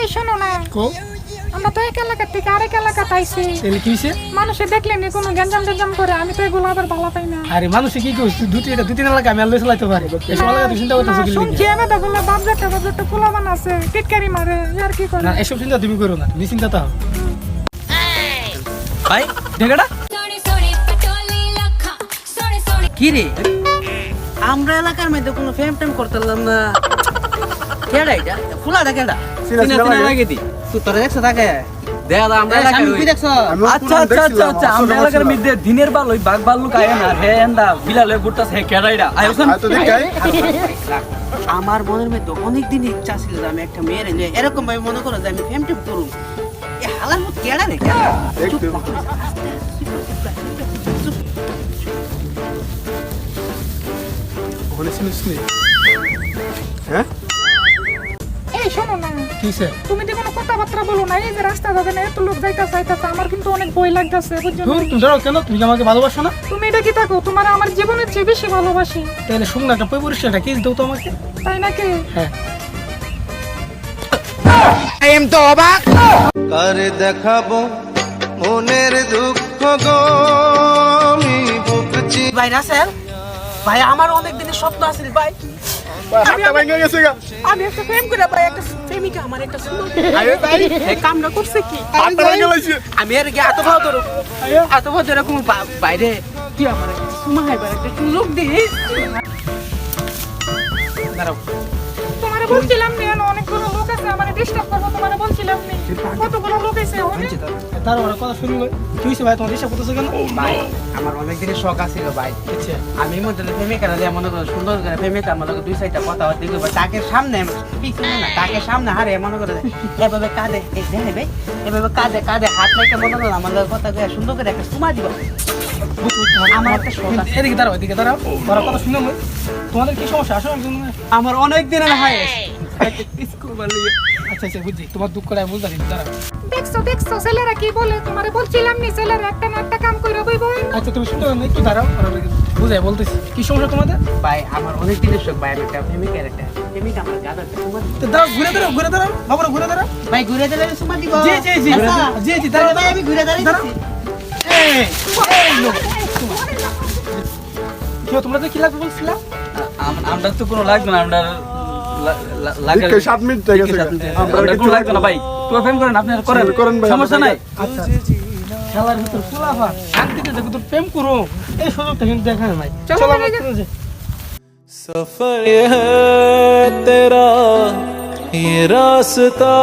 এই শোনো না, আমরা তো এক এলাকা থেকে আরেক এলাকা পাইছি। মানুষে দেখলে নি কোনো গ্যাঞ্জাম ট্যাঞ্জাম করে, আমি তো এগুলো আবার ভালো পাই না। আরে মানুষে কি কইছ, দুই তিন এলাকা আমি আল্লাহ চালাইতে পারি, এসব এলাকা তুই চিন্তা করতেছ কি? শুনছি আমি দেখো না বাপজাটা পোলাবান আছে, টিটকারি মারে, আর কি করে না এসব চিন্তা তুমি করো না, তুমি চিন্তা তাও ভাই ঢেকাটা কি রে, আমরা এলাকার মধ্যে কোনো ফেম টেম করতাম না। কেডা এটা ফুলা দা কেডা সিনা লাগে দি তুই তোরা দেখছ থাকে দেখা আমরা এলাকার কি দেখছ? আচ্ছা আচ্ছা আচ্ছা আচ্ছা, আমরা এলাকার মধ্যে দিনের বেলায় বাঘ ভাল্লুক আয় না, হে এন্ডা বিলালে বুটতাছে, হে কেডা এটা আয়োজন তো দেখাই আমার মনের মধ্যে অনেক দিন ইচ্ছা ছিল যে আমি একটা মেয়ের এরকম ভাবে মনে করো যে আমি ফেম টেম করুম। এ হালার মত কেডা রে কেডা? ওখানে শুনিস নি? হ্যাঁ এই শোনো না, কিসে? তুমি তো কোনো কথাবার্তা বলো না, এই যে রাস্তা যাবে না, এত লোক যাইতাছে আমার কিন্তু অনেক ভয় লাগতেছে, বুঝছো? তুমি ধরো কেন, তুমি আমাকে ভালোবাসো না? তুমি এটা কি থাকো, তোমার আমার জীবনের চেয়ে বেশি ভালোবাসি। তাহলে শুন না, একটা পরিষ্কারটা কিস দাও তো আমাকে। তাই নাকি? হ্যাঁ কারে দেখাবো মনের দুঃখ গো আমি ভুগছি। ভাই রাসেল ভাই, আমার অনেক দিনের স্বপ্ন আছিল ভাই, হাতটা ভাঙা গেছে গা। আমি একটা প্রেম করে ভাই, একটা প্রেমিকা আমার একটা সুন্দর এই কামটা করছে কি, হাতটা ভাঙা লাইছে। আমি এর আগে এত ভালো ধরো এরকম বাইরে কি আমার একটা সুমা হাইবার একটা সুযোগ দিস। দাঁড়াও তোমারে বলছিলাম নি, অনেকগুলো লোক আছে, আমারে ডিস্টার্ব করবো, তোমারে বলছিলাম নি, কতগুলো লোক আছে ওখানে। তার ওরা কথা শুনলো, তুই ভাই তোমার ডিস্টার্ব করতেছো কেন? ভাই আমার অনেক দিনের শখ আছিল ভাই, আচ্ছা আমি মধ্যে প্রেমিকারা যে মনে করো সুন্দর করে প্রেমিকা মনে করো দুই সাইডটা কথা হতে গেলে তাকে সামনে পিছনে না, তাকে সামনে হারে মনে করে এভাবে কাঁদে, এই দেখে ভাই এভাবে কাঁদে কাঁদে হাত রেখে মনে করো আমার কথা কয়ে সুন্দর করে একটা সুমা দিব। আমার একটা শখ আছে। এদিকে দাঁড়াও, এদিকে দাঁড়াও, ওরা কথা শুনলো। তোমাদের কি সমস্যা? আসো একজন। আমার অনেক দিনের হাই আচ্ছা আচ্ছা বুঝছি, তোমার দুঃখ করে বুঝতে পারি, দাঁড়াও। দেখছো ছেলেরা কি বলে, তোমারে বলছিলাম নি, ছেলেরা একটা না একটা কাম করে বইব। আচ্ছা তুমি শুনতে পারো না, একটু দাঁড়াও, বুঝাই বলতেছি কি সমস্যা তোমাদের। ভাই আমার অনেক দিনের শখ ভাই, আমি একটা প্রেমিকার একটা প্রেমিকা আমার গাদা সুমা দিব। তো দাঁড়াও, ঘুরে দাঁড়াও বাবুরা, ঘুরে দাঁড়াও। ভাই ঘুরে দিলে সুমা দিব। জি জি জি আচ্ছা। জি জি তাহলে দাঁড়াও ভাই আমি ঘুরে দাঁড়াইছি। কেউ তোমরা তো কি লাগবে বলছিলা? আমরা তো কোনো লাগবে না, আমরা লাগে দেখে 7 মিনিট হয়ে গেছে গা। আমরা কোনো লাগবে না ভাই, তুই ফেম করেন, আপনি করেন ভাই, সমস্যা নাই। আচ্ছা খেলার ভিতর ফুলাফা শান্তিতে দেখো, তোর প্রেম করো, এই সুযোগটা কিন্তু দেখা নাই। চলো আমরা যে सफर है तेरा ये रास्ता।